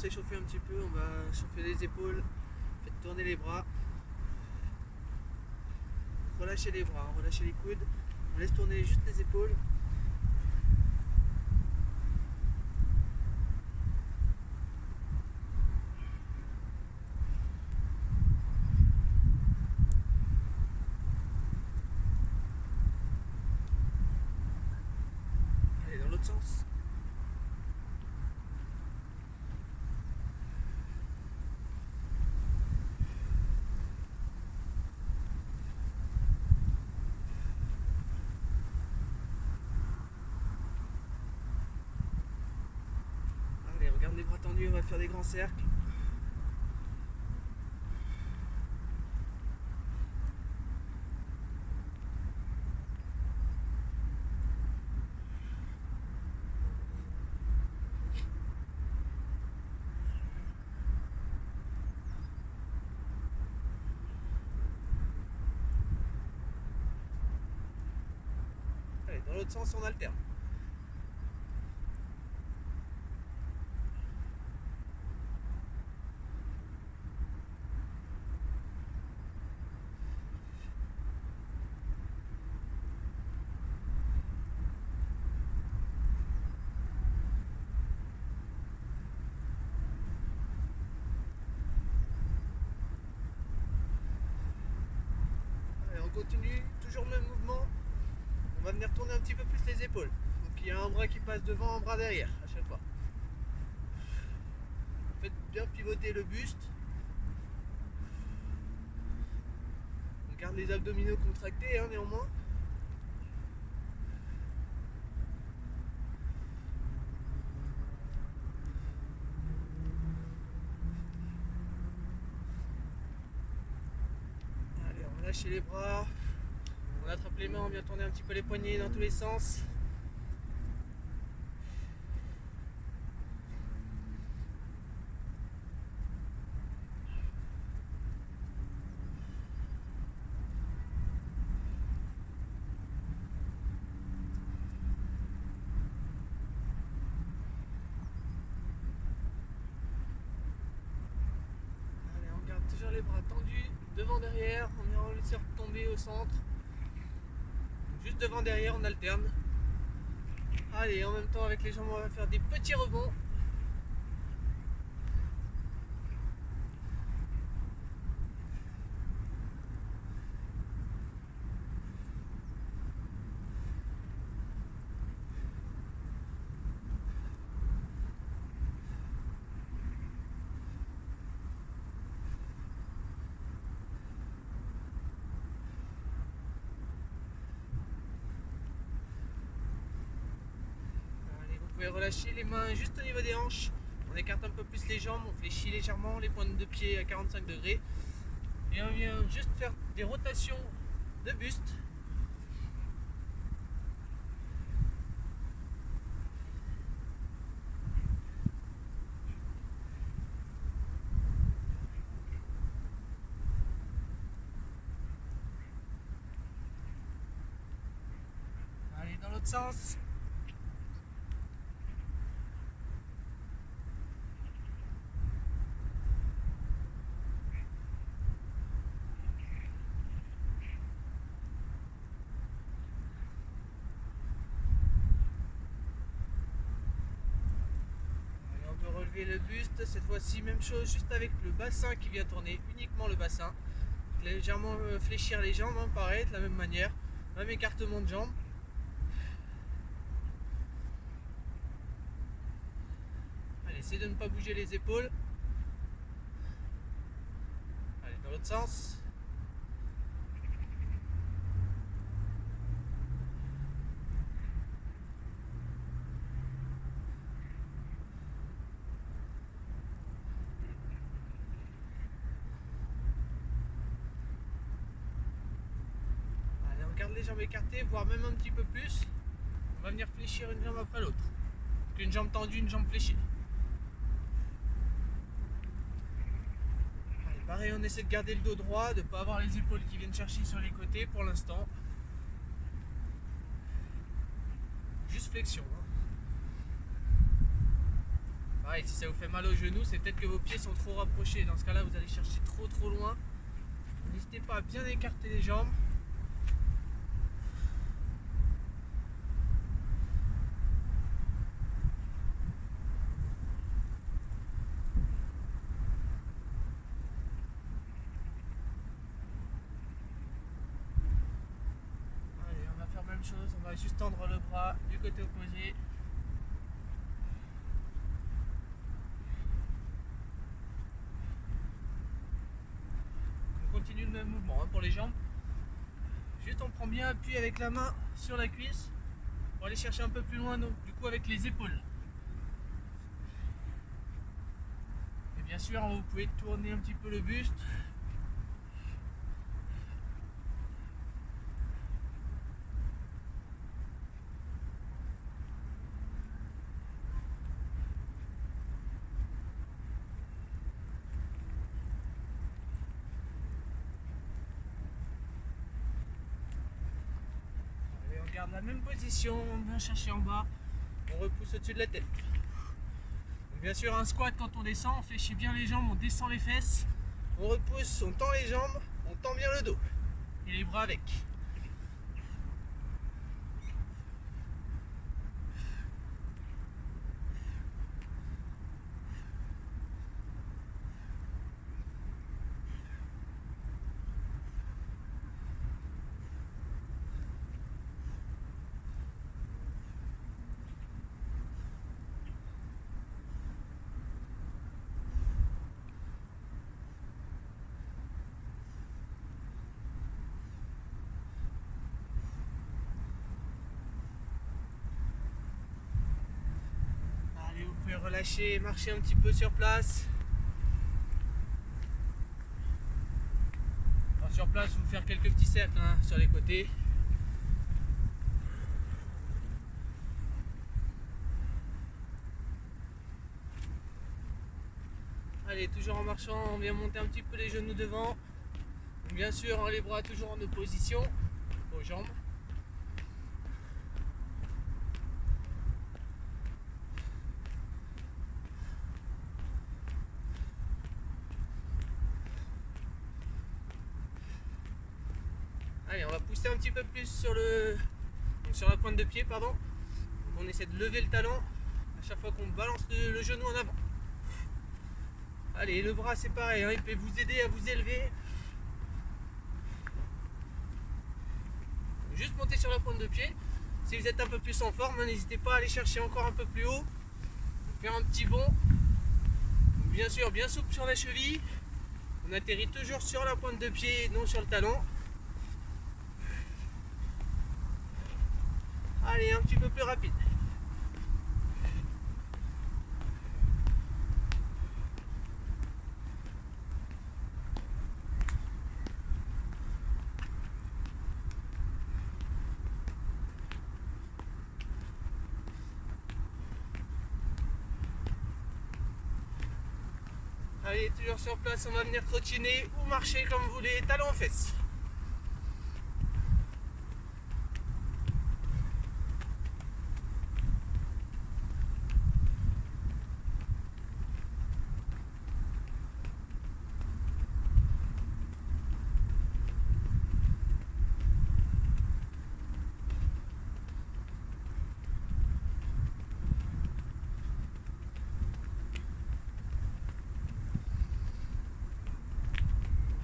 s'échauffer un petit peu, on va chauffer les épaules, faites tourner les bras, relâchez les bras, relâchez les coudes, on laisse tourner juste les épaules. Allez, dans l'autre sens. Allez, on garde les bras tendus, on va faire des grands cercles. Allez, dans l'autre sens, on alterne. On continue, toujours le même mouvement. On va venir tourner un petit peu plus les épaules. Donc il y a un bras qui passe devant, un bras derrière à chaque fois. Faites bien pivoter le buste. On garde les abdominaux contractés néanmoins. Allez, on lâche les bras. On attrape les mains, on vient tourner un petit peu les poignets dans tous les sens. Allez, on garde toujours les bras tendus, devant, derrière. On vient laisser retomber au centre. Juste devant, derrière, on alterne. Allez, en même temps avec les jambes, on va faire des petits rebonds. Vous pouvez relâcher les mains juste au niveau des hanches. On écarte un peu plus les jambes, on fléchit légèrement les pointes de pied à 45 degrés. Et on vient juste faire des rotations de buste. Allez, dans l'autre sens. Relever le buste, cette fois-ci même chose, juste avec le bassin qui vient tourner, uniquement le bassin. Légèrement fléchir les jambes, pareil, de la même manière, même écartement de jambes. Allez, essayez de ne pas bouger les épaules. Allez, dans l'autre sens. Garde les jambes écartées, voire même un petit peu plus. On va venir fléchir une jambe après l'autre. Une jambe tendue, une jambe fléchie. Allez, pareil, on essaie de garder le dos droit, de ne pas avoir les épaules qui viennent chercher sur les côtés pour l'instant. Juste flexion. Ouais, si ça vous fait mal au genou, c'est peut-être que vos pieds sont trop rapprochés. Dans ce cas-là, vous allez chercher trop loin. N'hésitez pas à bien écarter les jambes. Allez, on va faire la même chose. On va juste tendre le bras du côté opposé. On continue le même mouvement pour les jambes. Juste on prend bien appui avec la main sur la cuisse pour aller chercher un peu plus loin, donc, du coup avec les épaules. Et bien sûr, vous pouvez tourner un petit peu le buste. Allez, on garde la même position, on vient chercher en bas, on repousse au-dessus de la tête. Donc, bien sûr, un squat, quand on descend, on fléchit bien les jambes, on descend les fesses, on repousse, on tend les jambes, on tend bien le dos et les bras avec. Allez, vous pouvez relâcher, marcher un petit peu sur place. Alors, sur place, vous faire quelques petits cercles sur les côtés. Allez, toujours en marchant, on vient monter un petit peu les genoux devant. Bien sûr, les bras toujours en opposition aux jambes. Allez, on va pousser un petit peu plus sur la pointe de pied, pardon. Donc on essaie de lever le talon à chaque fois qu'on balance le genou en avant. Allez, le bras c'est pareil, il peut vous aider à vous élever. Juste monter sur la pointe de pied. Si vous êtes un peu plus en forme, n'hésitez pas à aller chercher encore un peu plus haut. Faire un petit bond. Bien sûr, bien souple sur la cheville. On atterrit toujours sur la pointe de pied, non sur le talon. Allez, un petit peu plus rapide. Allez, toujours sur place, on va venir trottiner ou marcher comme vous voulez, talons aux fesses.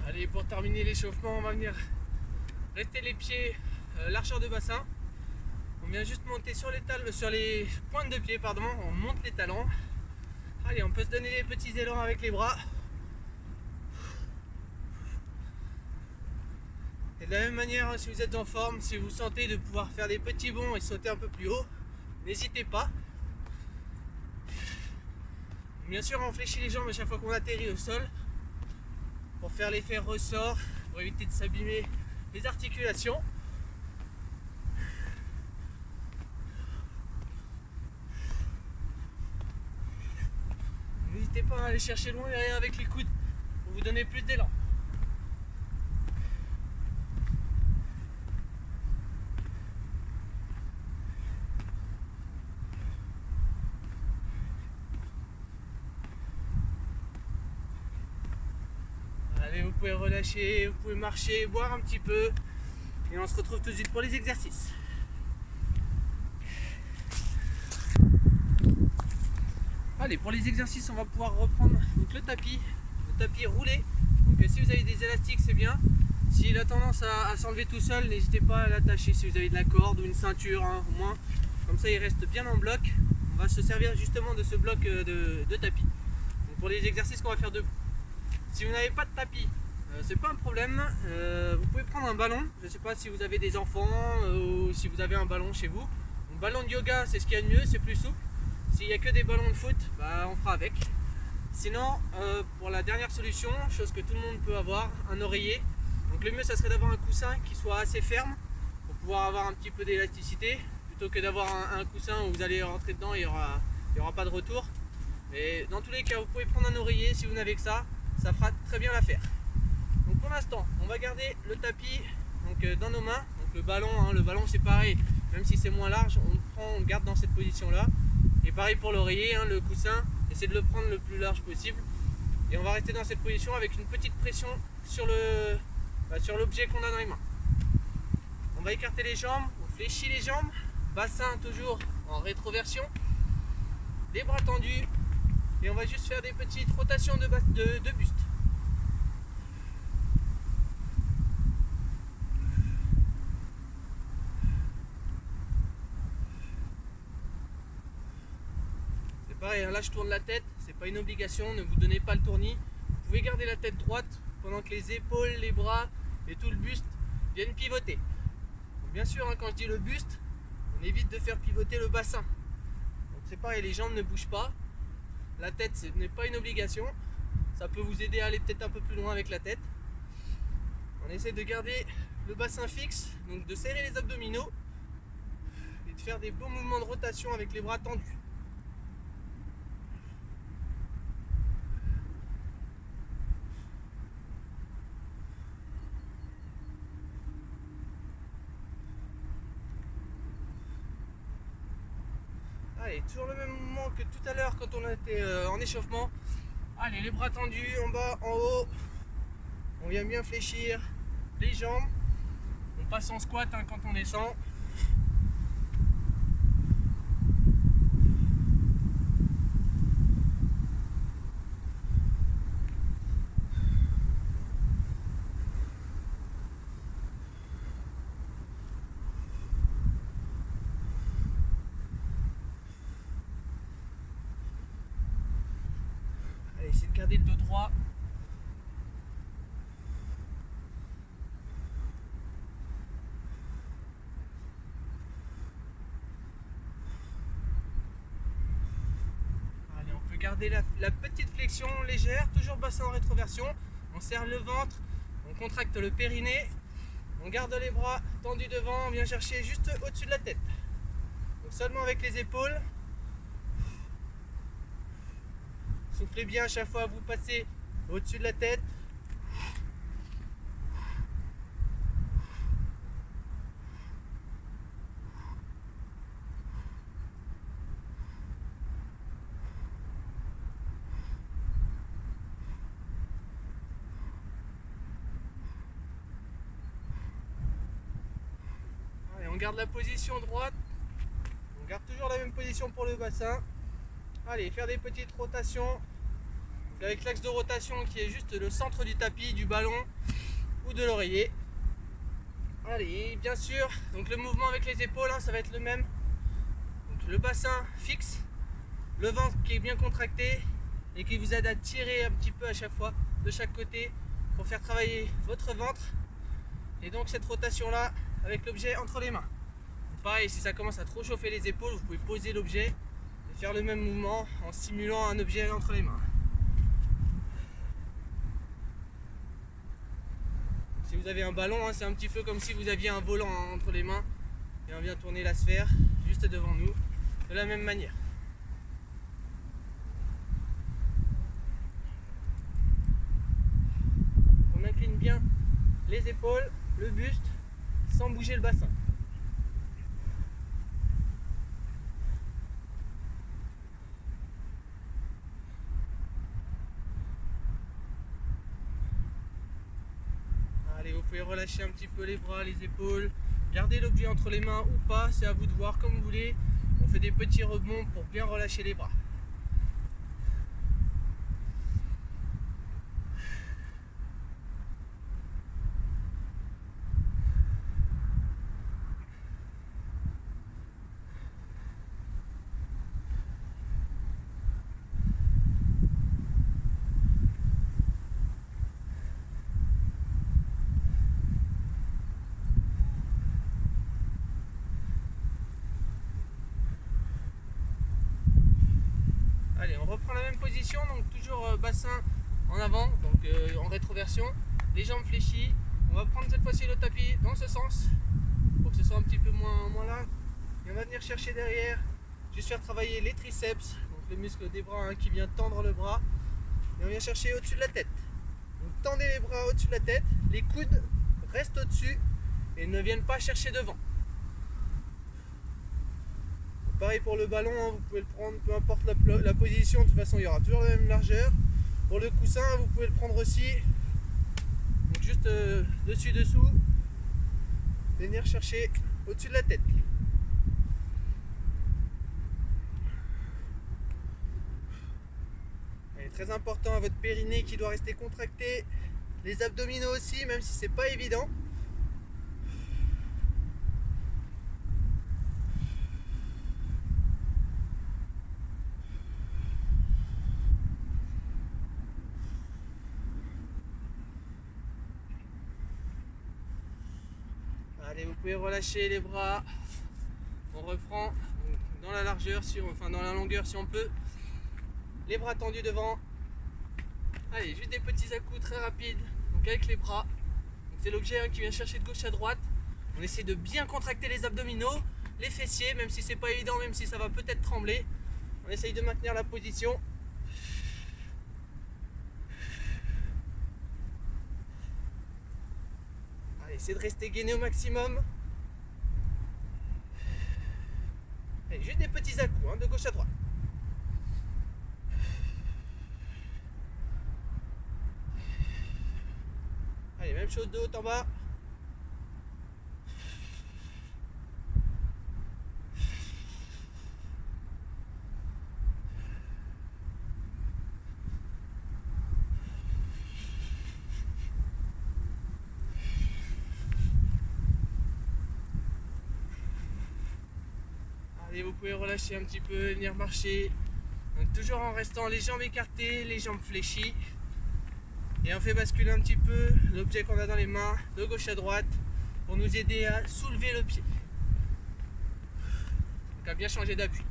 Allez, pour terminer l'échauffement, on va venir rester les pieds largeur de bassin. On vient juste monter sur les pointes de pied, pardon. On monte les talons. Allez, on peut se donner des petits élans avec les bras. Et de la même manière, si vous êtes en forme, si vous sentez de pouvoir faire des petits bonds et sauter un peu plus haut, n'hésitez pas. Bien sûr, on fléchit les jambes à chaque fois qu'on atterrit au sol pour faire l'effet ressort, pour éviter de s'abîmer les articulations. N'hésitez pas à aller chercher loin derrière avec les coudes pour vous donner plus d'élan. vous pouvez relâcher, vous pouvez marcher, boire un petit peu. Et on se retrouve tout de suite pour les exercices. Allez, pour les exercices, on va pouvoir reprendre donc, le tapis roulé. Donc si vous avez des élastiques, c'est bien. S'il a tendance à s'enlever tout seul, n'hésitez pas à l'attacher si vous avez de la corde ou une ceinture, hein, au moins. Comme ça, il reste bien en bloc. On va se servir justement de ce bloc de tapis. Donc, pour les exercices qu'on va faire debout. Si vous n'avez pas de tapis, c'est pas un problème. Vous pouvez prendre un ballon. Je ne sais pas si vous avez des enfants ou si vous avez un ballon chez vous. Un ballon de yoga, c'est ce qu'il y a de mieux, c'est plus souple. S'il n'y a que des ballons de foot, bah, on fera avec. Sinon, pour la dernière solution, chose que tout le monde peut avoir, un oreiller. Donc le mieux, ça serait d'avoir un coussin qui soit assez ferme pour pouvoir avoir un petit peu d'élasticité, plutôt que d'avoir un coussin où vous allez rentrer dedans et il n'y aura pas de retour. Mais dans tous les cas, vous pouvez prendre un oreiller si vous n'avez que ça fera très bien l'affaire. Donc pour l'instant, on va garder le tapis donc, dans nos mains. Donc le ballon c'est pareil, même si c'est moins large, on le garde dans cette position-là. Et pareil pour l'oreiller, hein, le coussin, essayez de le prendre le plus large possible. Et on va rester dans cette position avec une petite pression sur l'objet qu'on a dans les mains. On va écarter les jambes, on fléchit les jambes, bassin toujours en rétroversion, les bras tendus, et on va juste faire des petites rotations de buste. Pareil, là je tourne la tête, c'est pas une obligation, ne vous donnez pas le tournis. Vous pouvez garder la tête droite pendant que les épaules, les bras et tout le buste viennent pivoter. Donc bien sûr, hein, quand je dis le buste, on évite de faire pivoter le bassin. Donc c'est pareil, les jambes ne bougent pas. La tête, ce n'est pas une obligation. Ça peut vous aider à aller peut-être un peu plus loin avec la tête. On essaie de garder le bassin fixe, donc de serrer les abdominaux et de faire des beaux mouvements de rotation avec les bras tendus. Allez, toujours le même mouvement que tout à l'heure quand on était en échauffement. Allez, les bras tendus en bas, en haut. On vient bien fléchir les jambes. On passe en squat hein, quand on descend. Essayez de garder le dos droit. Allez, on peut garder la petite flexion légère, toujours bassin en rétroversion. On serre le ventre, on contracte le périnée, on garde les bras tendus devant, on vient chercher juste au-dessus de la tête. Donc seulement avec les épaules. Soufflez bien à chaque fois, vous passez au-dessus de la tête. Allez, on garde la position droite. On garde toujours la même position pour le bassin. Allez, faire des petites rotations avec l'axe de rotation qui est juste le centre du tapis, du ballon ou de l'oreiller. Allez, bien sûr, donc le mouvement avec les épaules, hein, ça va être le même. Donc, le bassin fixe, le ventre qui est bien contracté et qui vous aide à tirer un petit peu à chaque fois de chaque côté pour faire travailler votre ventre. Et donc cette rotation là avec l'objet entre les mains. Donc, pareil, si ça commence à trop chauffer les épaules, vous pouvez poser l'objet et faire le même mouvement en stimulant un objet entre les mains. Si vous avez un ballon, hein, c'est un petit peu comme si vous aviez un volant hein, entre les mains et on vient tourner la sphère juste devant nous de la même manière. On incline bien les épaules, le buste, sans bouger le bassin. pouvez relâcher un petit peu les bras, les épaules, garder l'objet entre les mains ou pas, c'est à vous de voir comme vous voulez. On fait des petits rebonds pour bien relâcher les bras. Allez, on reprend la même position, donc toujours bassin en avant, donc en rétroversion, les jambes fléchies. On va prendre cette fois-ci le tapis dans ce sens pour que ce soit un petit peu moins là. Et on va venir chercher derrière, juste faire travailler les triceps, donc le muscle des bras hein, qui vient tendre le bras. Et on vient chercher au-dessus de la tête. Donc tendez les bras au-dessus de la tête, les coudes restent au-dessus et ne viennent pas chercher devant. Pareil pour le ballon, hein, vous pouvez le prendre peu importe la position, de toute façon il y aura toujours la même largeur. Pour le coussin, vous pouvez le prendre aussi, donc juste dessus-dessous, et venir chercher au-dessus de la tête. Et très important, votre périnée qui doit rester contracté, les abdominaux aussi, même si c'est pas évident. Allez, vous pouvez relâcher les bras. On reprend dans la largeur, dans la longueur si on peut. Les bras tendus devant. Allez, juste des petits à-coups très rapides. Donc avec les bras. C'est l'objet hein, qui vient chercher de gauche à droite. On essaie de bien contracter les abdominaux, les fessiers, même si c'est pas évident, même si ça va peut-être trembler. On essaye de maintenir la position. Allez, essayez de rester gainé au maximum. Allez, juste des petits à-coups, hein, de gauche à droite. Allez, même chose de haut en bas. Allez, vous pouvez relâcher un petit peu, venir marcher. Donc, toujours en restant les jambes écartées, les jambes fléchies. Et on fait basculer un petit peu l'objet qu'on a dans les mains de gauche à droite pour nous aider à soulever le pied. Donc à bien changer d'appui.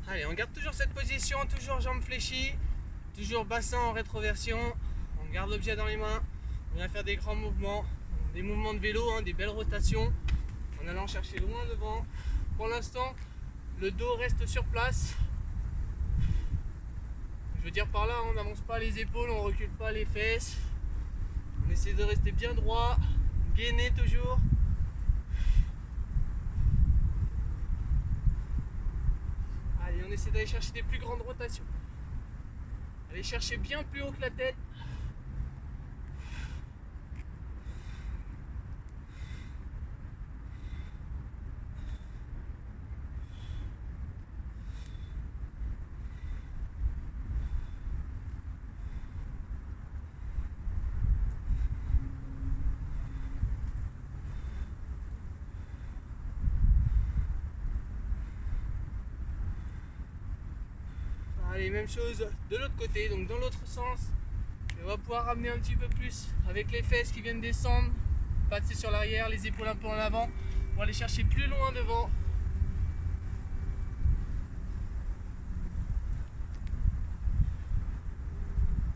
Allez, on garde toujours cette position, toujours jambes fléchies, toujours bassin en rétroversion. On garde l'objet dans les mains. On vient faire des grands mouvements, des mouvements de vélo, hein, des belles rotations, en allant chercher loin devant. Pour l'instant, le dos reste sur place. Je veux dire par là, on n'avance pas les épaules, on recule pas les fesses. On essaie de rester bien droit, gainé toujours. Allez, on essaie d'aller chercher des plus grandes rotations. Allez chercher bien plus haut que la tête. Allez, même chose de l'autre côté, donc dans l'autre sens. Et on va pouvoir ramener un petit peu plus avec les fesses qui viennent descendre, passer sur l'arrière, les épaules un peu en avant, pour aller chercher plus loin devant.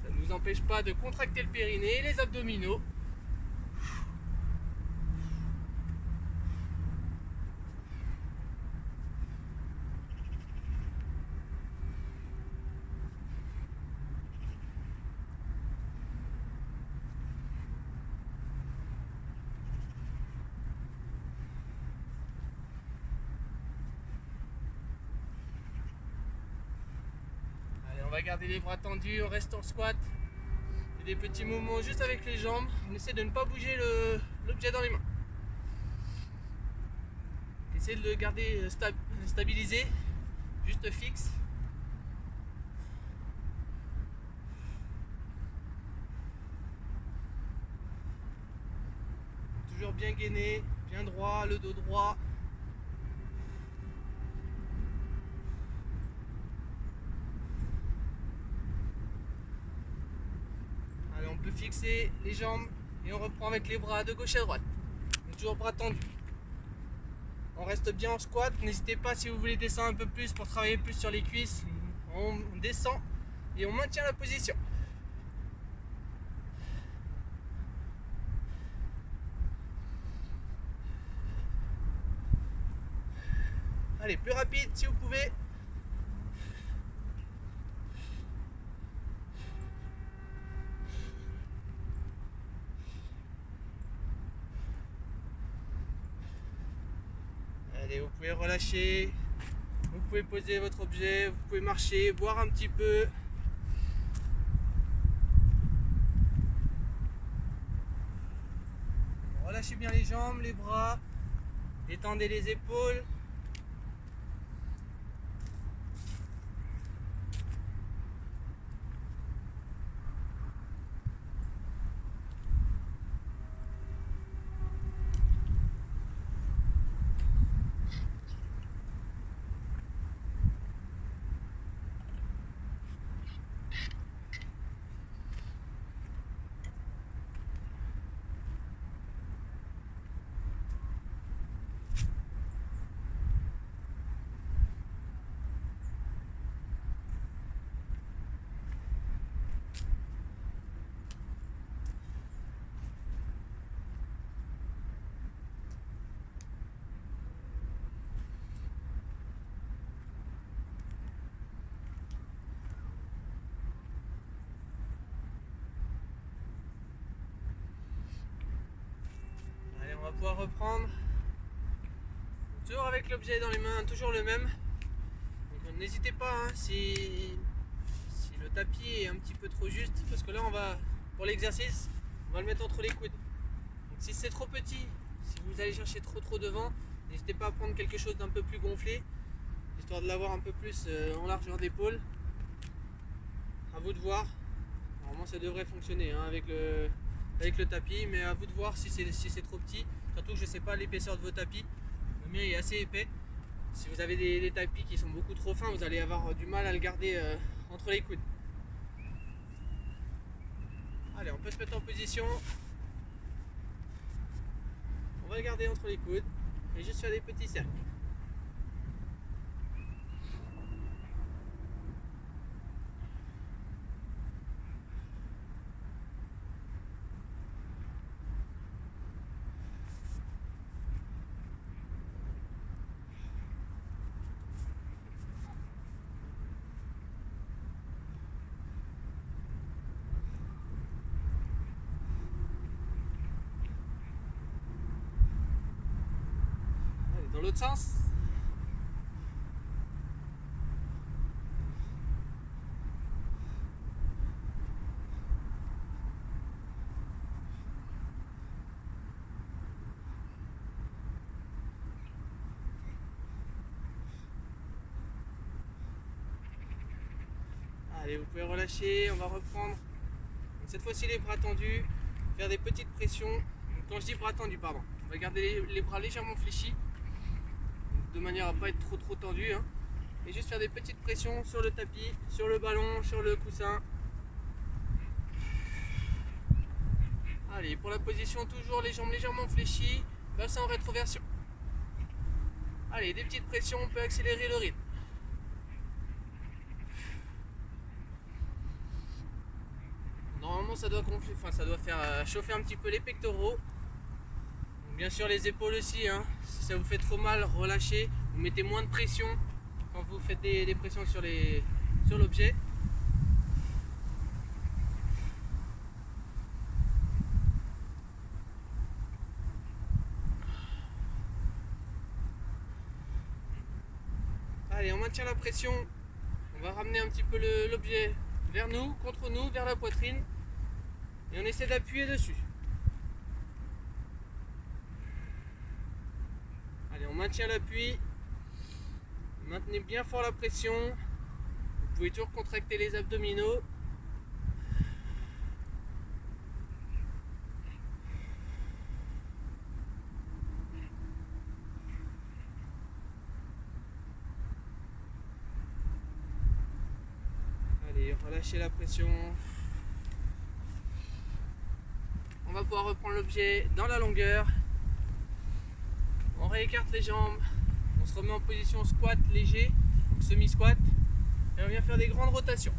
Ça ne nous empêche pas de contracter le périnée et les abdominaux. va garder les bras tendus, on reste en squat. Et des petits mouvements juste avec les jambes. On essaie de ne pas bouger l'objet dans les mains. Essayez de le garder stabilisé, juste fixe. Toujours bien gainé, bien droit, le dos droit. Allez, on peut fixer les jambes et on reprend avec les bras de gauche à droite. Donc, toujours bras tendus. On reste bien en squat. N'hésitez pas si vous voulez descendre un peu plus pour travailler plus sur les cuisses. On descend et on maintient la position. Allez, plus rapide si vous pouvez. Allez, vous pouvez relâcher. Vous pouvez poser votre objet, vous pouvez marcher, boire un petit peu. Relâchez bien les jambes, les bras. Détendez les épaules. Allez, on va pouvoir reprendre. Toujours avec l'objet dans les mains, toujours le même. Donc n'hésitez pas hein, si le tapis est un petit peu trop juste, parce que là on va, pour l'exercice, on va le mettre entre les coudes. Donc si c'est trop petit, si vous allez chercher trop devant, n'hésitez pas à prendre quelque chose d'un peu plus gonflé, histoire de l'avoir un peu plus en largeur d'épaule. À vous de voir. Normalement ça devrait fonctionner hein, avec le tapis, mais à vous de voir si c'est trop petit. Surtout que je ne sais pas l'épaisseur de vos tapis. Le mien est assez épais. Si vous avez des tapis qui sont beaucoup trop fins, vous allez avoir du mal à le garder entre les coudes. Allez, on peut se mettre en position. On va le garder entre les coudes et juste faire des petits cercles. Allez, dans l'autre sens. Allez, vous pouvez relâcher, on va reprendre. Donc, cette fois-ci les bras tendus, faire des petites pressions. Donc, quand je dis bras tendus, pardon, on va garder les bras légèrement fléchis, de manière à ne pas être trop tendu. Hein. Et juste faire des petites pressions sur le tapis, sur le ballon, sur le coussin. Allez, pour la position, toujours les jambes légèrement fléchies, bassin en rétroversion. Allez, des petites pressions, on peut accélérer le rythme. Normalement ça doit gonfler, enfin ça doit faire chauffer un petit peu les pectoraux. Donc, bien sûr les épaules aussi, hein. Si ça vous fait trop mal, relâchez. Vous mettez moins de pression quand vous faites des pressions sur l'objet. Allez, on maintient la pression. On On va ramener un petit peu l'objet vers nous, contre nous, vers la poitrine. Et on essaie d'appuyer dessus. Allez, on maintient l'appui. Maintenez bien fort la pression. Vous pouvez toujours contracter les abdominaux. Allez, relâchez la pression. On va pouvoir reprendre l'objet dans la longueur. On réécarte les jambes. On se remet en position squat léger, semi-squat. Et on vient faire des grandes rotations.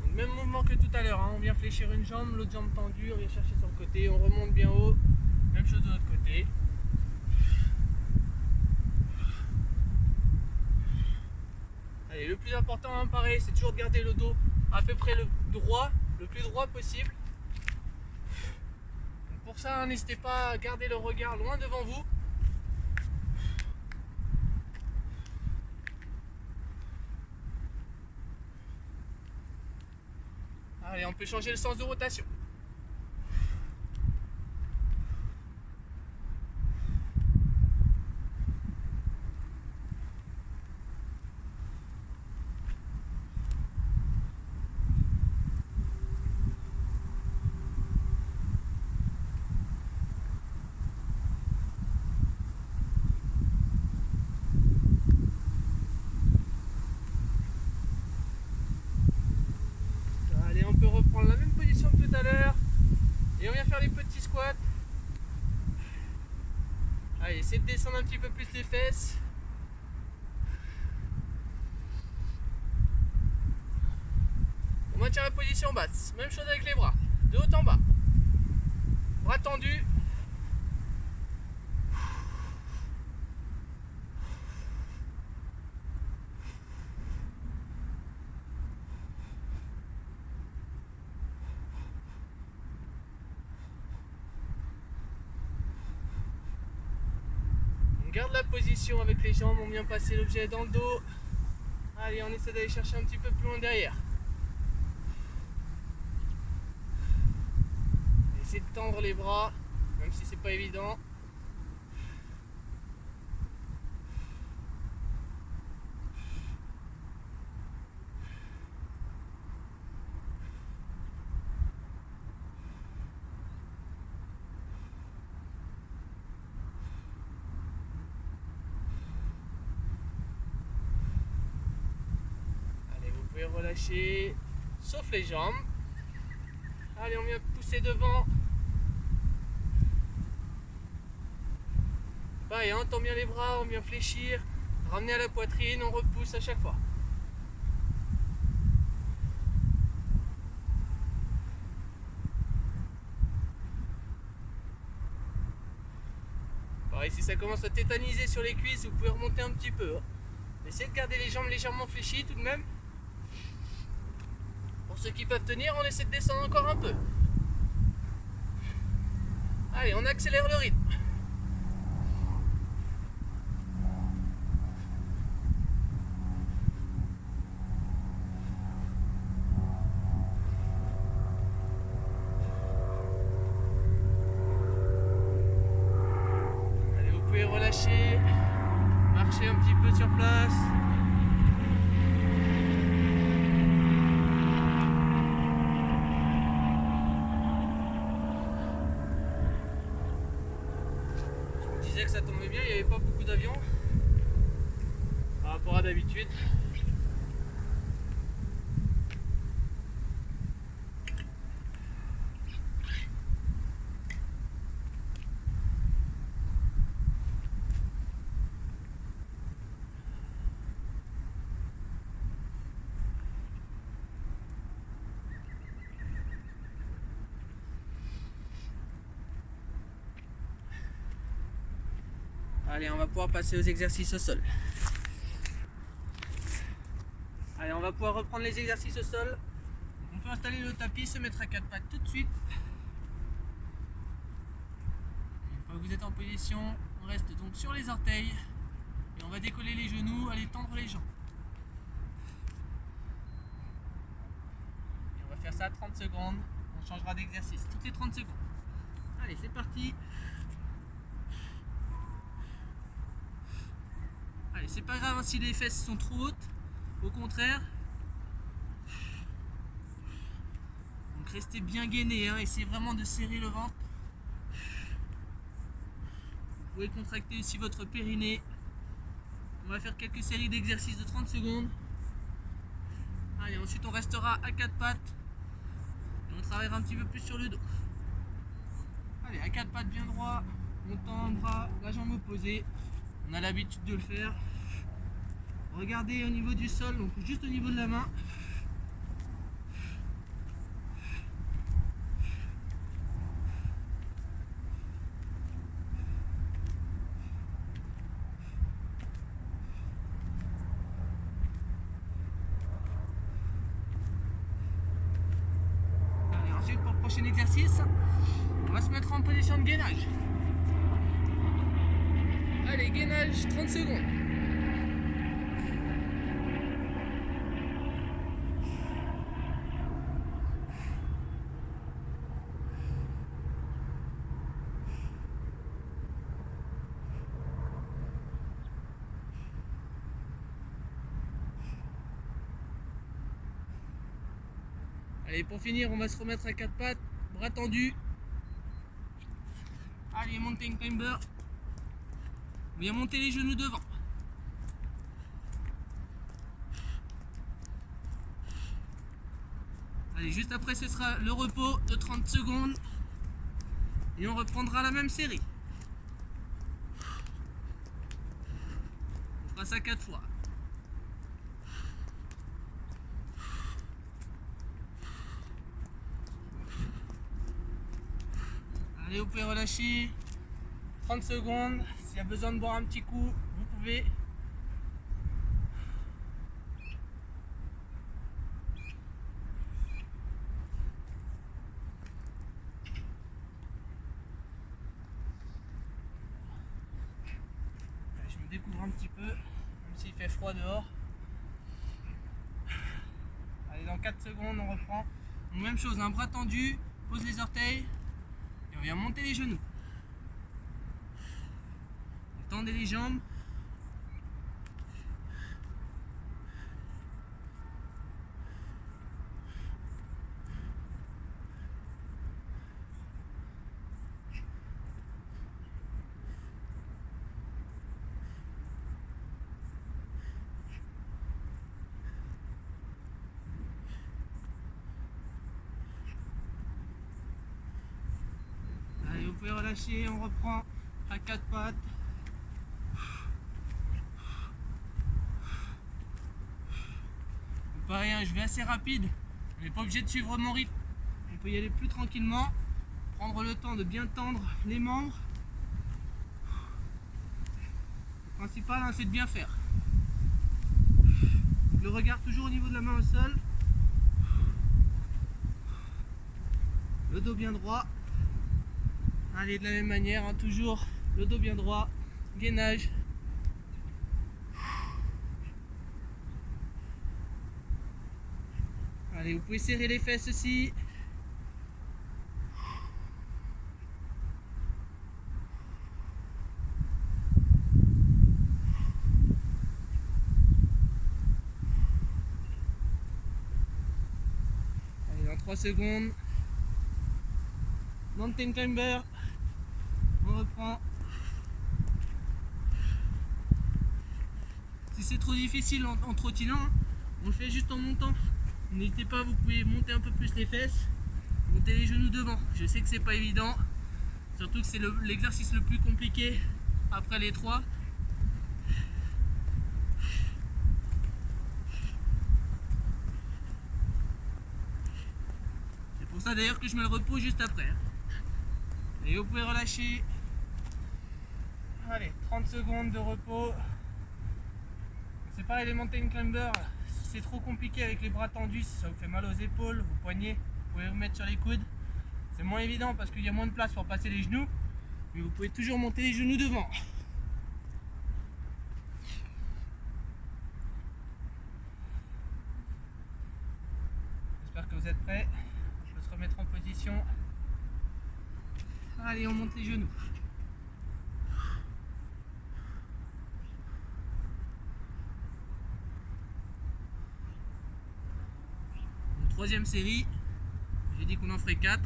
Donc même mouvement que tout à l'heure, hein. On vient fléchir une jambe, l'autre jambe tendue, on vient chercher sur le côté, on remonte bien haut. Même chose de l'autre côté. Allez, le plus important, hein, pareil, c'est toujours de garder le dos à peu près le plus droit possible. Donc pour ça, n'hésitez pas à garder le regard loin devant vous. Allez, on peut changer le sens de rotation. Allez, on peut reprendre la même position que tout à l'heure. Et on vient faire les petits squats. Allez, essayez de descendre un petit peu plus les fesses. On maintient la position basse. Même chose avec les bras. De haut en bas. Bras tendus. On garde la position avec les jambes. On vient passer l'objet dans le dos. Allez, on essaie d'aller chercher un petit peu plus loin derrière. Essayez de tendre les bras, même si c'est pas évident. Allez, vous pouvez relâcher, sauf les jambes. Allez, on vient pousser devant. Pareil, on tend bien les bras, on vient fléchir, ramener à la poitrine, on repousse à chaque fois. Pareil, si ça commence à tétaniser sur les cuisses, vous pouvez remonter un petit peu. Essayez de garder les jambes légèrement fléchies tout de même. Pour ceux qui peuvent tenir, on essaie de descendre encore un peu. Allez, on accélère le rythme. Allez, vous pouvez relâcher, marcher un petit peu sur place. Que ça tombait bien, il n'y avait pas beaucoup d'avions par rapport à d'habitude. Allez, on va pouvoir passer aux exercices au sol. Allez, on va pouvoir reprendre les exercices au sol. On peut installer le tapis, se mettre à quatre pattes tout de suite. Une fois que vous êtes en position, on reste donc sur les orteils. Et on va décoller les genoux, aller tendre les jambes. Et on va faire ça 30 secondes. On changera d'exercice toutes les 30 secondes. Allez, c'est parti. Allez, c'est pas grave si les fesses sont trop hautes. Au contraire. Donc restez bien gainé, hein. Essayez vraiment de serrer le ventre. Vous pouvez contracter aussi votre périnée. On va faire quelques séries d'exercices de 30 secondes. Allez, ensuite on restera à 4 pattes. Et on travaillera un petit peu plus sur le dos. Allez, à 4 pattes bien droit. On tend un bras, la jambe opposée. On a l'habitude de le faire. Regardez au niveau du sol, donc juste au niveau de la main. Allez, ensuite pour le prochain exercice, on va se mettre en position de gainage. Allez, gainage 30 secondes. Allez, pour finir, on va se remettre à 4 pattes, bras tendus. Allez, mountain climber. On vient monter les genoux devant. Allez, juste après, ce sera le repos de 30 secondes. Et on reprendra la même série. On fera ça 4 fois. Allez, vous pouvez relâcher 30 secondes. S'il y a besoin de boire un petit coup, vous pouvez. Je me découvre un petit peu, même s'il fait froid dehors. Allez, dans 4 secondes, on reprend. Donc, même chose, un bras tendu, pose les orteils. Et on vient monter les genoux. On tendez les jambes. Allez, vous pouvez relâcher, on reprend à 4 pattes. Pareil, hein, je vais assez rapide, on n'est pas obligé de suivre mon rythme. On peut y aller plus tranquillement, prendre le temps de bien tendre les membres. Le principal, hein, c'est de bien faire. Le regard toujours au niveau de la main au sol. Le dos bien droit. Allez, de la même manière, hein, toujours le dos bien droit, gainage. Allez, vous pouvez serrer les fesses aussi. Allez, dans 3 secondes. Mountain climber. On reprend. Si c'est trop difficile en trottinant, on le fait juste en montant. N'hésitez pas, vous pouvez monter un peu plus les fesses, monter les genoux devant. Je sais que c'est pas évident, surtout que c'est l'exercice le plus compliqué après les 3. C'est pour ça d'ailleurs que je mets le repos juste après. Et vous pouvez relâcher. Allez, 30 secondes de repos. C'est pareil, les mountain climbers, si c'est trop compliqué avec les bras tendus, si ça vous fait mal aux épaules, aux poignets, vous pouvez vous mettre sur les coudes. C'est moins évident parce qu'il y a moins de place pour passer les genoux, mais vous pouvez toujours monter les genoux devant. J'espère que vous êtes prêts. On peut se remettre en position. Allez, on monte les genoux. Une troisième série. J'ai dit qu'on en ferait 4.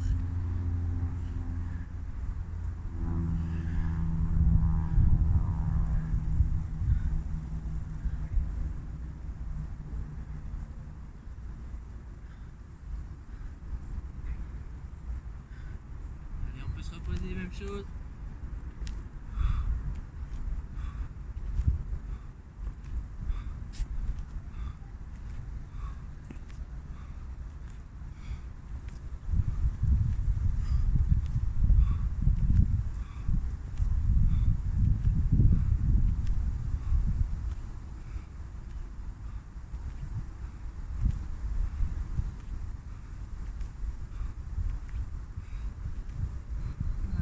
Allez, on peut se reposer, même chose.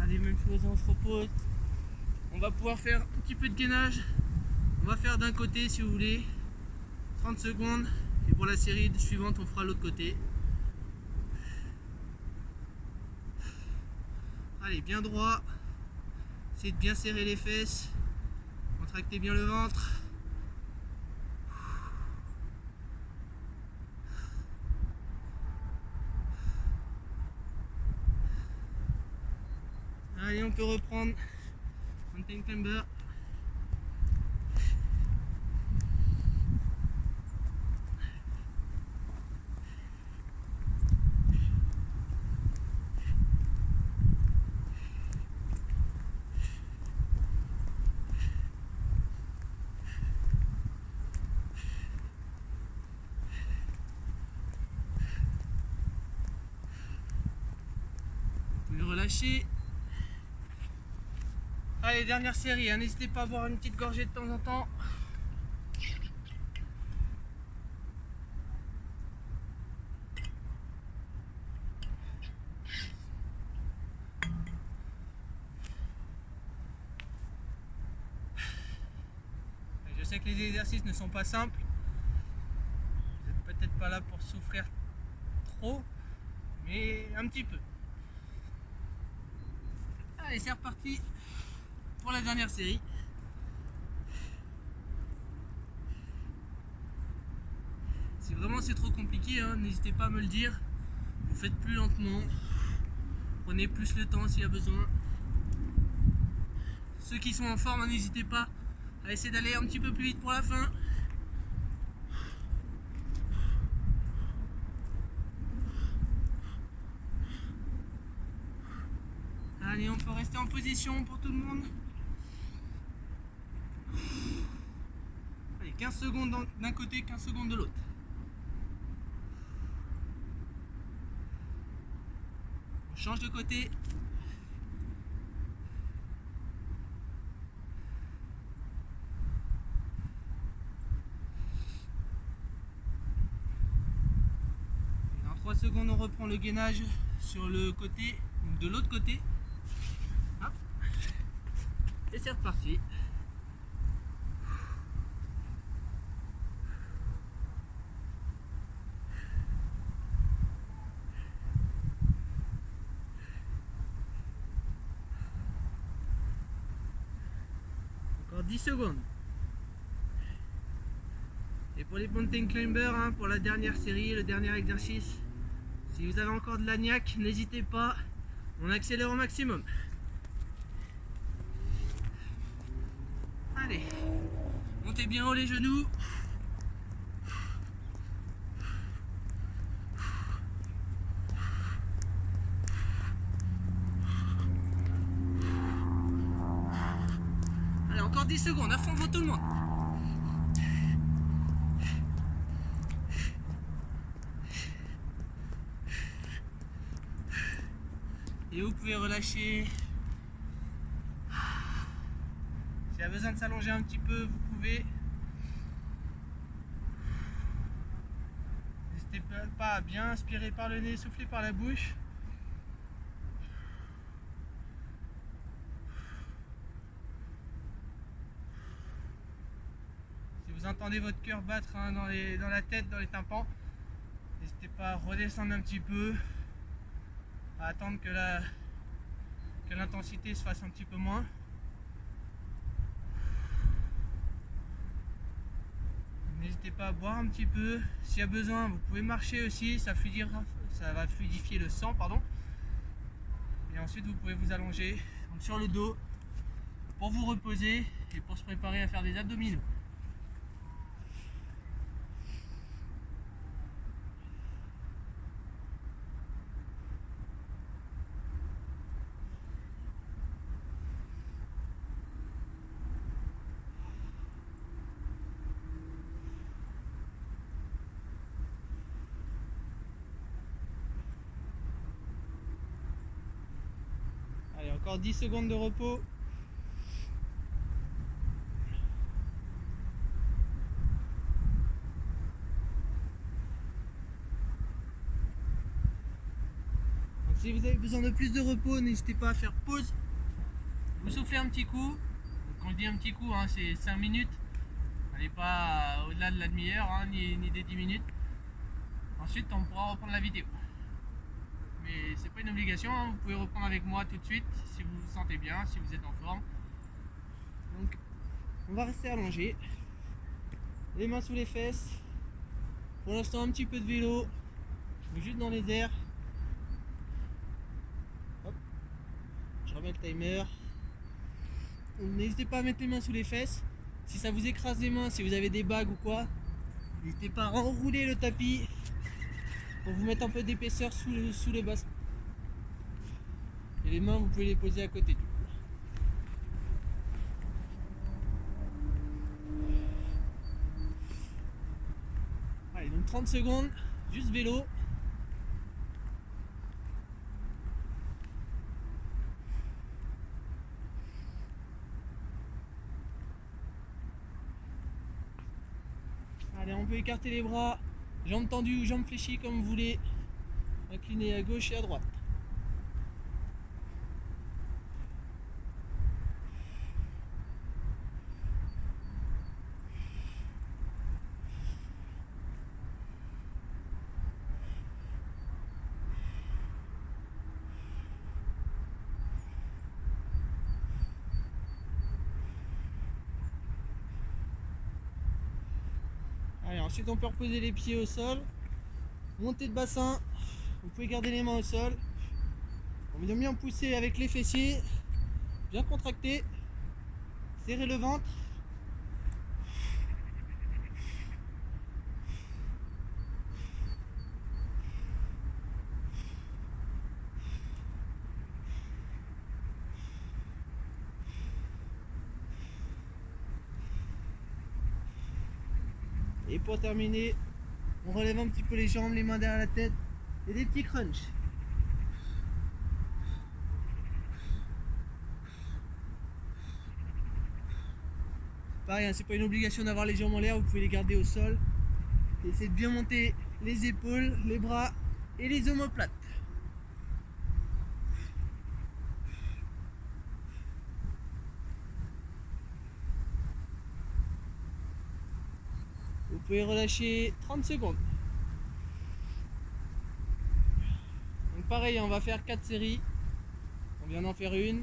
Allez, même chose, on se repose. On va pouvoir faire un petit peu de gainage. On va faire d'un côté si vous voulez. 30 secondes. Et pour la série suivante, on fera l'autre côté. Allez, bien droit. Essayez de bien serrer les fesses. Contractez bien le ventre. Allez, on peut reprendre. Mountain climber. Vous pouvez relâcher. Allez, dernière série, hein. N'hésitez pas à boire une petite gorgée de temps en temps. Je sais que les exercices ne sont pas simples. Vous n'êtes peut-être pas là pour souffrir trop, mais un petit peu. Allez, c'est reparti pour la dernière série. Si vraiment c'est trop compliqué, hein, n'hésitez pas à me le dire. Vous faites plus lentement. Prenez plus le temps s'il y a besoin. Ceux qui sont en forme, hein, n'hésitez pas à essayer d'aller un petit peu plus vite pour la fin. Allez, on peut rester en position pour tout le monde. Allez, 15 secondes d'un côté, 15 secondes de l'autre. On change de côté. Et dans 3 secondes, on reprend le gainage sur le côté, de l'autre côté. Hop. Et c'est reparti. Encore 10 secondes. Et pour les mountain climbers, hein, pour la dernière série, le dernier exercice, si vous avez encore de la niaque, n'hésitez pas, on accélère au maximum. Allez, montez bien haut les genoux. Allez, encore 10 secondes, à fond devant tout le monde. Et vous pouvez relâcher. S'il y a besoin de s'allonger un petit peu, vous pouvez. N'hésitez pas à bien inspirer par le nez, souffler par la bouche. Si vous entendez votre cœur battre, hein, dans la tête, dans les tympans, N'hésitez pas à redescendre un petit peu, à attendre que l'intensité se fasse un petit peu moins. N'hésitez pas à boire un petit peu. S'il y a besoin, vous pouvez marcher aussi, ça va fluidifier le sang, pardon. Et ensuite, vous pouvez vous allonger donc sur le dos pour vous reposer et pour se préparer à faire des abdominaux. Allez, encore 10 secondes de repos. Donc, si vous avez besoin de plus de repos, n'hésitez pas à faire pause. Vous soufflez un petit coup. Donc, quand je dis un petit coup, hein, c'est 5 minutes. N'allez pas au-delà de la demi-heure, hein, ni des 10 minutes. Ensuite, on pourra reprendre la vidéo. Mais c'est pas une obligation, hein. Vous pouvez reprendre avec moi tout de suite si vous vous sentez bien, si vous êtes en forme. Donc on va rester allongé, les mains sous les fesses. Pour l'instant un petit peu de vélo, juste dans les airs. Hop. Je remets le timer. N'hésitez pas à mettre les mains sous les fesses. Si ça vous écrase les mains, si vous avez des bagues ou quoi, n'hésitez pas à enrouler le tapis pour vous mettre un peu d'épaisseur sous le bassin. Et les mains, vous pouvez les poser à côté du coup. Allez, donc 30 secondes, juste vélo. Allez, on peut écarter les bras, jambes tendues ou jambes fléchies comme vous voulez. Incliner à gauche et à droite. Allez, ensuite on peut reposer les pieds au sol. Montée de bassin. Vous pouvez garder les mains au sol. On vient bien pousser avec les fessiers. Bien contracter. Serrer le ventre. Et pour terminer, on relève un petit peu les jambes, les mains derrière la tête et des petits crunchs. Pareil, hein, c'est pas une obligation d'avoir les jambes en l'air, vous pouvez les garder au sol. Et essayez de bien monter les épaules, les bras et les omoplates. Vous pouvez relâcher 30 secondes. Donc pareil, on va faire 4 séries. On vient d'en faire une.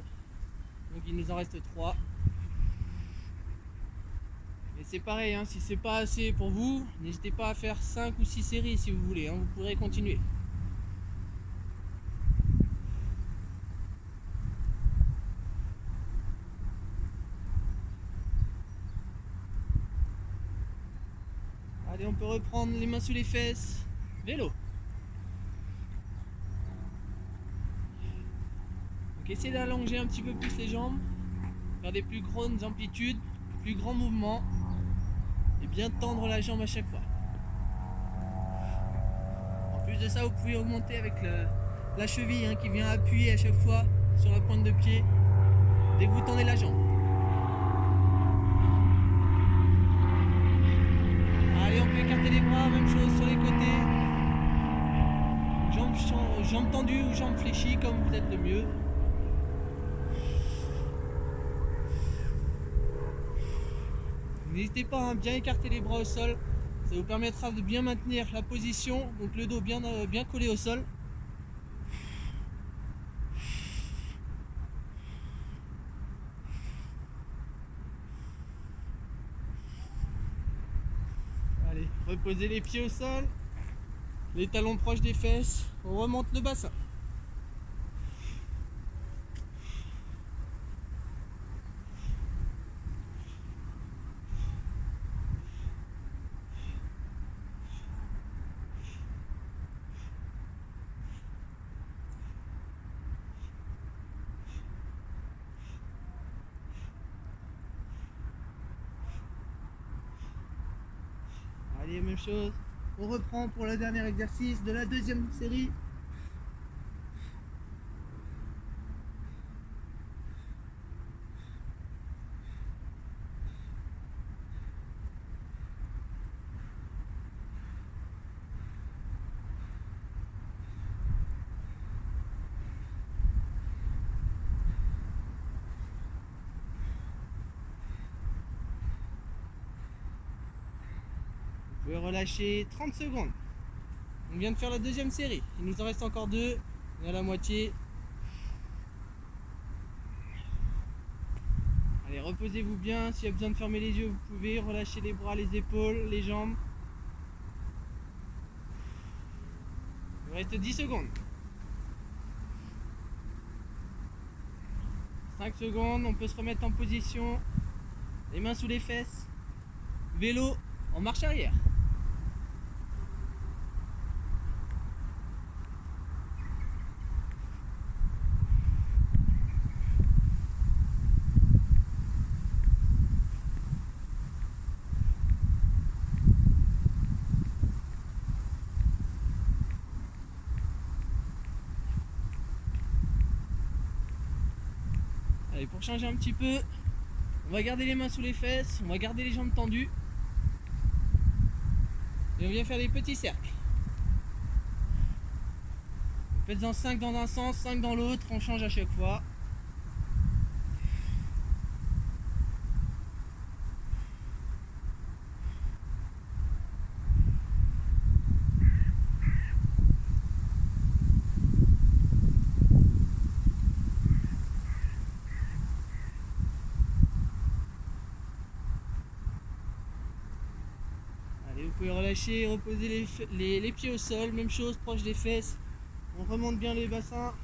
Donc il nous en reste 3. Et c'est pareil, hein, si c'est pas assez pour vous, n'hésitez pas à faire 5 ou 6 séries si vous voulez, hein, vous pourrez continuer. Allez, on peut reprendre les mains sous les fesses. Vélo. Donc essayez d'allonger un petit peu plus les jambes, faire des plus grandes amplitudes, plus grands mouvements et bien tendre la jambe à chaque fois. En plus de ça, vous pouvez augmenter avec la cheville, hein, qui vient appuyer à chaque fois sur la pointe de pied dès que vous tendez la jambe. Allez, on peut écarter les bras, même chose sur les côtés. Jambes tendues ou jambes fléchies comme vous êtes le mieux. N'hésitez pas à bien écarter les bras au sol, Ça vous permettra de bien maintenir la position, donc le dos bien collé au sol. Allez, reposez les pieds au sol, les talons proches des fesses, on remonte le bassin. Allez, même chose. On reprend pour le dernier exercice de la deuxième série. Vous pouvez relâcher 30 secondes. On vient de faire la deuxième série. Il nous en reste encore deux. On est à la moitié. Allez, reposez-vous bien. S'il y a besoin de fermer les yeux, vous pouvez. Relâcher les bras, les épaules, les jambes. Il vous reste 10 secondes. 5 secondes, on peut se remettre en position. Les mains sous les fesses. Vélo en marche arrière. Allez, pour changer un petit peu, on va garder les mains sous les fesses, on va garder les jambes tendues. Et on vient faire des petits cercles. Faites-en 5 dans un sens, 5 dans l'autre, on change à chaque fois. Allez, vous pouvez relâcher, reposer les pieds au sol, même chose, proche des fesses. On remonte bien les bassins.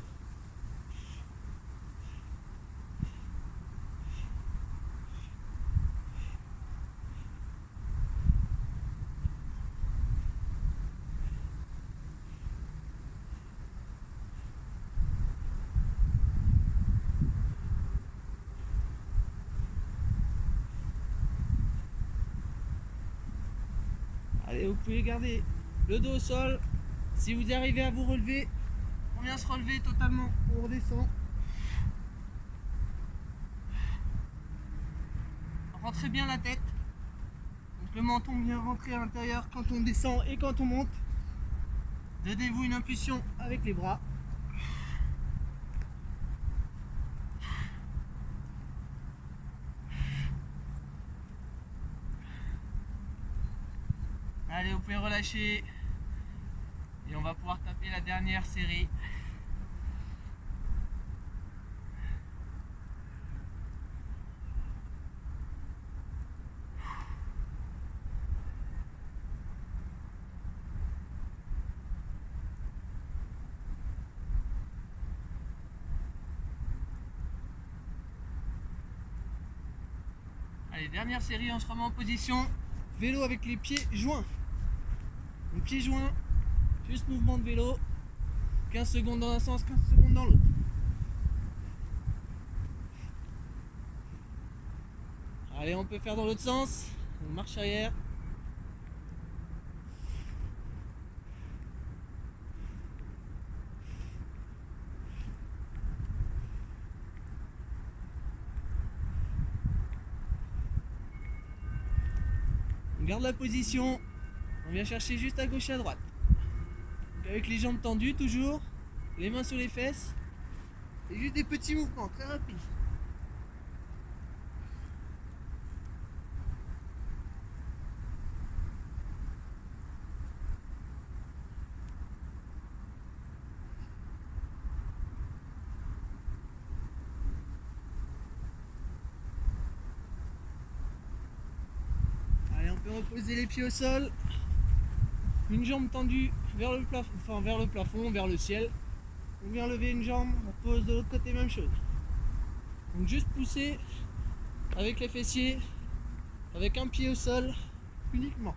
Allez, vous pouvez garder le dos au sol. Si vous arrivez à vous relever, on vient se relever totalement, on redescend. Rentrez bien la tête. Donc le menton vient rentrer à l'intérieur quand on descend et quand on monte. Donnez-vous une impulsion avec les bras. Allez, vous pouvez relâcher. Et on va pouvoir taper la dernière série. Allez, dernière série, on se remet en position. Vélo avec les pieds joints. Donc pieds joints, juste mouvement de vélo. 15 secondes dans un sens, 15 secondes dans l'autre. Allez, on peut faire dans l'autre sens. On marche arrière. On garde la position. On vient chercher juste à gauche et à droite. Donc avec les jambes tendues toujours, les mains sur les fesses. Et juste des petits mouvements très rapides. On peut reposer les pieds au sol. Une jambe tendue vers le plafond, vers le ciel. On vient lever une jambe, on pose de l'autre côté, même chose. Donc juste pousser avec les fessiers, avec un pied au sol uniquement.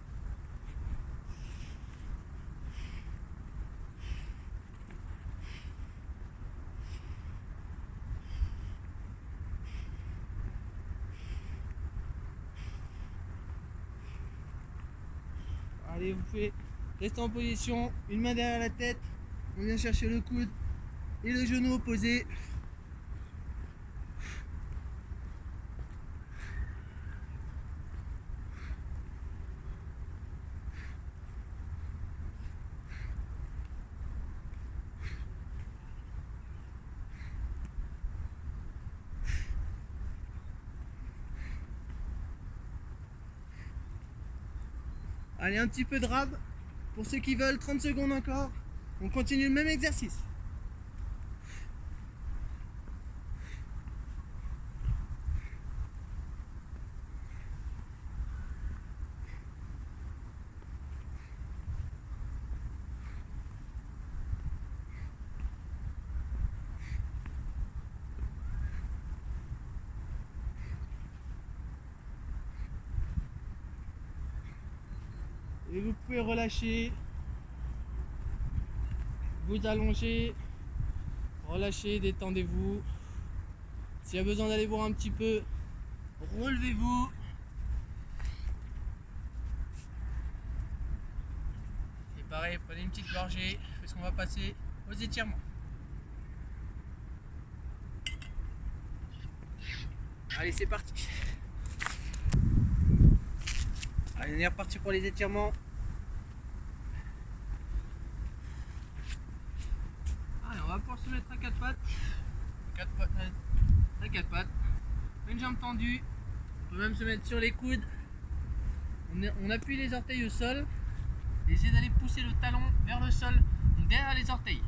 Allez, vous pouvez rester en position, une main derrière la tête, on vient chercher le coude et le genou opposé. Allez, un petit peu de rab pour ceux qui veulent, 30 secondes encore. On continue le même exercice. Et vous pouvez relâcher, vous allonger, relâchez, détendez-vous. S'il y a besoin d'aller boire un petit peu, relevez-vous. Et pareil, prenez une petite gorgée, parce qu'on va passer aux étirements. Allez, c'est parti. Allez, on est reparti pour les étirements. Allez, on va pouvoir se mettre à quatre pattes. À quatre pattes. Une jambe tendue. On peut même se mettre sur les coudes. On appuie les orteils au sol. Et essayez d'aller pousser le talon vers le sol, donc derrière les orteils.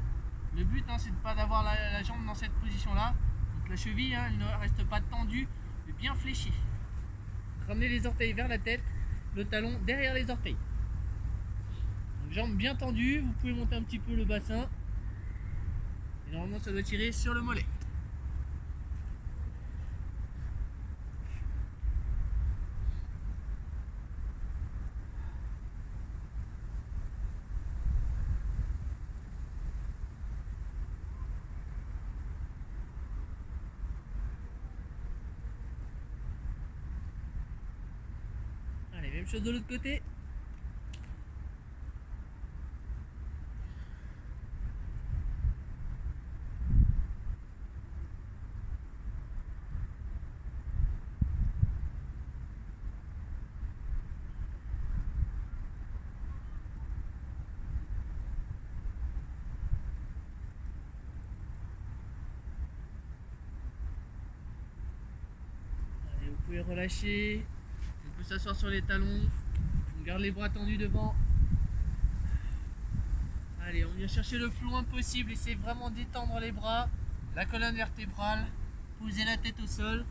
Le but, c'est de pas d'avoir la jambe dans cette position-là. Donc la cheville, elle ne reste pas tendue, mais bien fléchie. Ramenez les orteils vers la tête, le talon derrière les orteils. Donc jambes bien tendues, vous pouvez monter un petit peu le bassin. Et normalement, ça doit tirer sur le mollet. Allez, même chose de l'autre côté. Allez, vous pouvez relâcher. On peut s'asseoir sur les talons. On garde les bras tendus devant. Allez, on vient chercher le plus loin possible. Essayez vraiment d'étendre les bras, la colonne vertébrale, posez la tête au sol.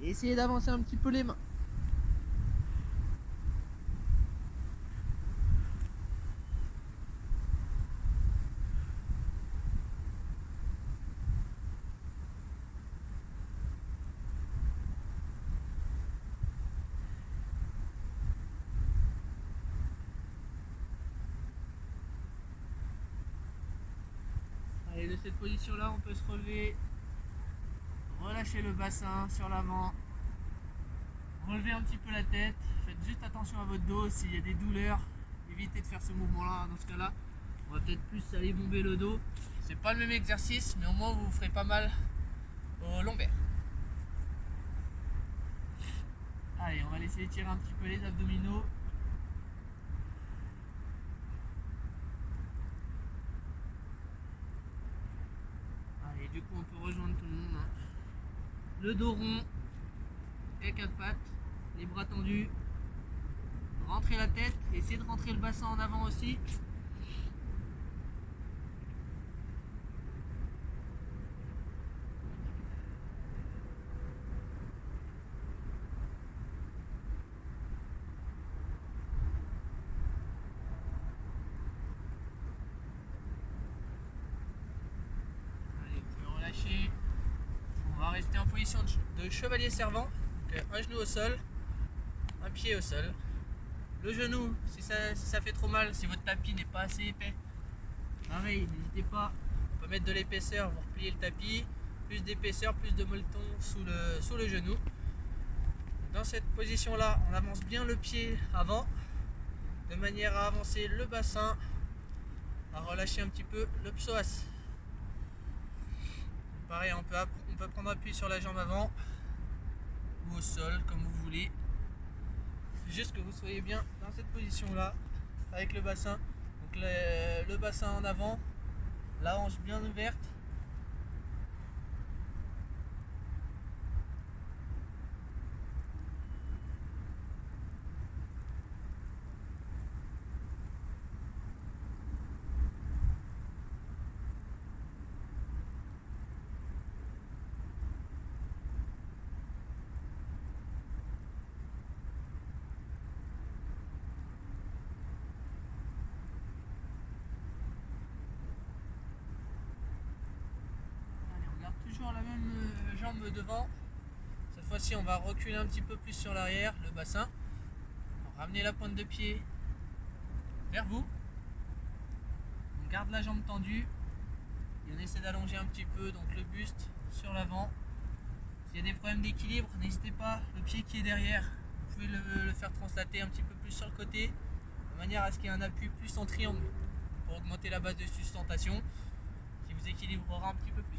Et essayez d'avancer un petit peu les mains. Allez, de cette position-là, on peut se relever, relâcher le bassin sur l'avant, relever un petit peu la tête. Faites juste attention à votre dos, s'il y a des douleurs, évitez de faire ce mouvement-là. Dans ce cas-là, on va peut-être plus aller bomber le dos. C'est pas le même exercice, mais au moins vous vous ferez pas mal au lombaire. Allez, on va laisser étirer un petit peu les abdominaux. Allez, du coup, on peut rejoindre tout le monde. Le dos rond et quatre pattes, les bras tendus. Rentrez la tête, essayez de rentrer le bassin en avant aussi. rester en position de chevalier servant. Donc, un genou au sol, un pied au sol. Le genou, si ça fait trop mal, si votre tapis n'est pas assez épais, pareil, n'hésitez pas, on peut mettre de l'épaisseur, vous repliez le tapis, plus d'épaisseur, plus de molleton sous le genou. Dans cette position là, on avance bien le pied avant, de manière à avancer le bassin, à relâcher un petit peu le psoas. Pareil, on peut prendre appui sur la jambe avant ou au sol, comme vous voulez. Juste que vous soyez bien dans cette position là, avec le bassin. Donc le bassin en avant, la hanche bien ouverte. Toujours la même jambe devant. Cette fois-ci, on va reculer un petit peu plus sur l'arrière, le bassin. Ramener la pointe de pied vers vous. On garde la jambe tendue et on essaie d'allonger un petit peu donc le buste sur l'avant. S'il y a des problèmes d'équilibre, n'hésitez pas, le pied qui est derrière, vous pouvez le faire translater un petit peu plus sur le côté, de manière à ce qu'il y ait un appui plus en triangle pour augmenter la base de sustentation, qui vous équilibrera un petit peu plus.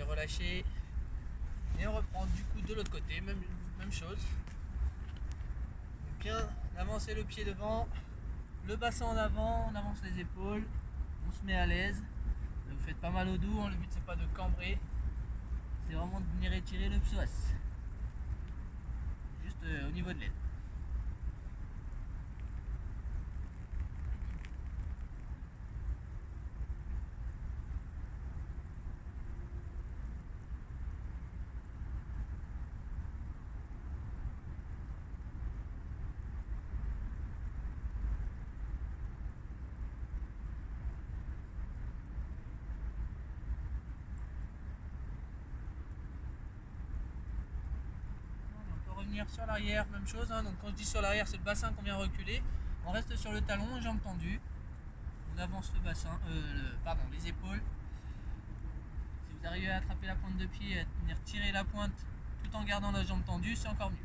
Relâcher et on reprend du coup de l'autre côté, même chose. Donc bien avancer le pied devant, le bassin en avant, on avance les épaules, on se met à l'aise. Vous faites pas mal au dos, hein. Le but c'est pas de cambrer, c'est vraiment de venir étirer le psoas, juste au niveau de l'aine. Sur l'arrière, même chose, hein. Donc quand je dis sur l'arrière, c'est le bassin qu'on vient reculer. On reste sur le talon, jambes tendues. On avance le bassin, les épaules. Si vous arrivez à attraper la pointe de pied et à venir tirer la pointe tout en gardant la jambe tendue, c'est encore mieux.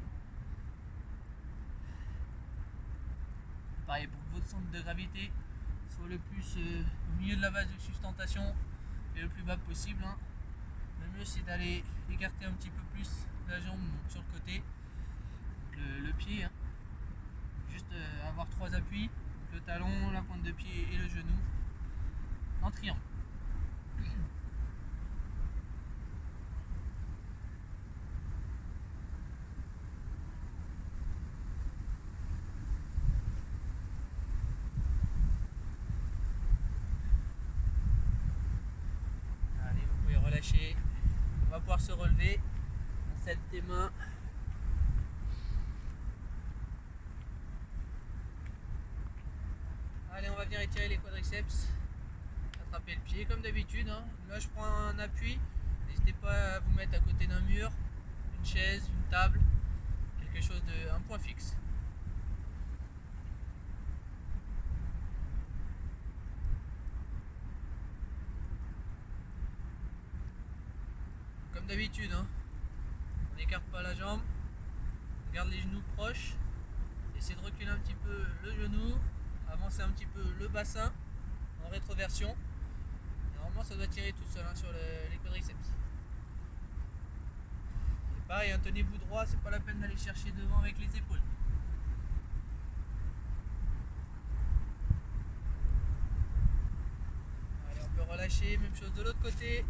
Pareil pour que votre centre de gravité soit le plus au milieu de la base de sustentation et le plus bas possible, hein. Le mieux c'est d'aller écarter un petit peu plus la jambe donc sur le côté. Le pied, hein. Juste avoir trois appuis, donc le talon, la pointe de pied et le genou en triangle. Allez, vous pouvez relâcher, on va pouvoir se relever, on s'aide tes mains. Allez, on va venir étirer les quadriceps, attraper le pied comme d'habitude, hein. Là je prends un appui, n'hésitez pas à vous mettre à côté d'un mur, une chaise, une table, quelque chose un point fixe. Comme d'habitude, hein. On n'écarte pas la jambe, on garde les genoux proches, essayez de reculer un petit peu le genou, avancer un petit peu le bassin en rétroversion. Normalement ça doit tirer tout seul, hein, sur les quadriceps. Et pareil, hein, tenez-vous droit, c'est pas la peine d'aller chercher devant avec les épaules. Allez, on peut relâcher, même chose de l'autre côté.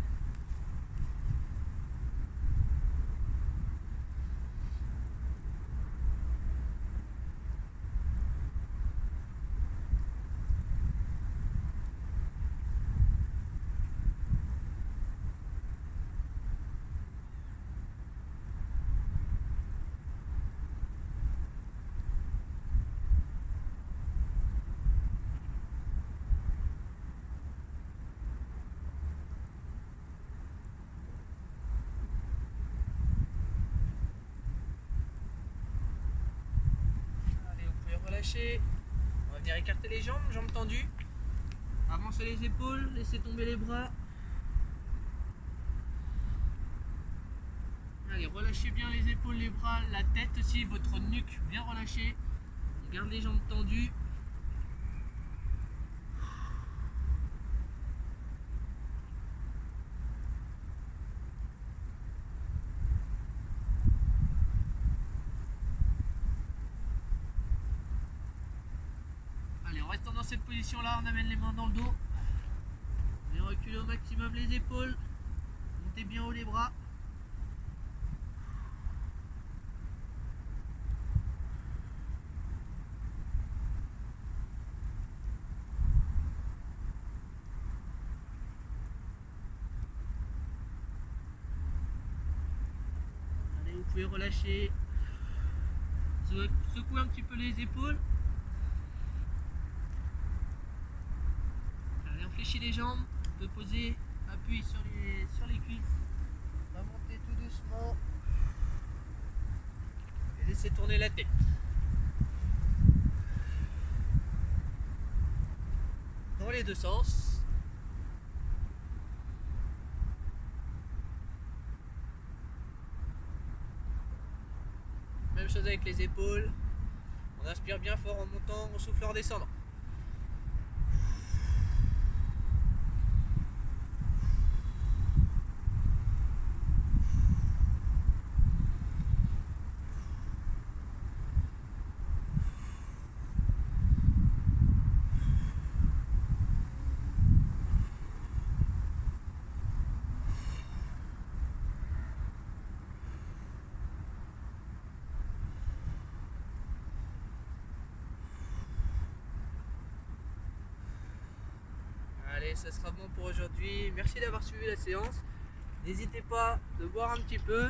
relâcher. On va venir écarter les jambes, jambes tendues. Avancez les épaules, laissez tomber les bras. Allez, relâchez bien les épaules, les bras, la tête aussi, votre nuque bien relâchée. On garde les jambes tendues. Allez, en restant dans cette position-là, on amène les mains dans le dos. On vient reculer au maximum les épaules. Montez bien haut les bras. Allez, vous pouvez relâcher. Secouez un petit peu les épaules. Allez, on fléchit les jambes. On peut poser appui sur les cuisses. On va monter tout doucement. Et laisser tourner la tête. Dans les deux sens. Même chose avec les épaules. On inspire bien fort en montant, on souffle en descendant. Allez, ça sera bon pour aujourd'hui. Merci d'avoir suivi la séance. N'hésitez pas de boire un petit peu.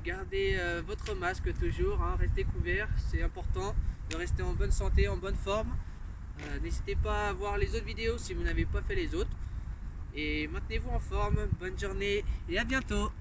Gardez votre masque toujours, hein, restez couverts, c'est important de rester en bonne santé, en bonne forme. N'hésitez pas à voir les autres vidéos si vous n'avez pas fait les autres. Et maintenez-vous en forme. Bonne journée et à bientôt.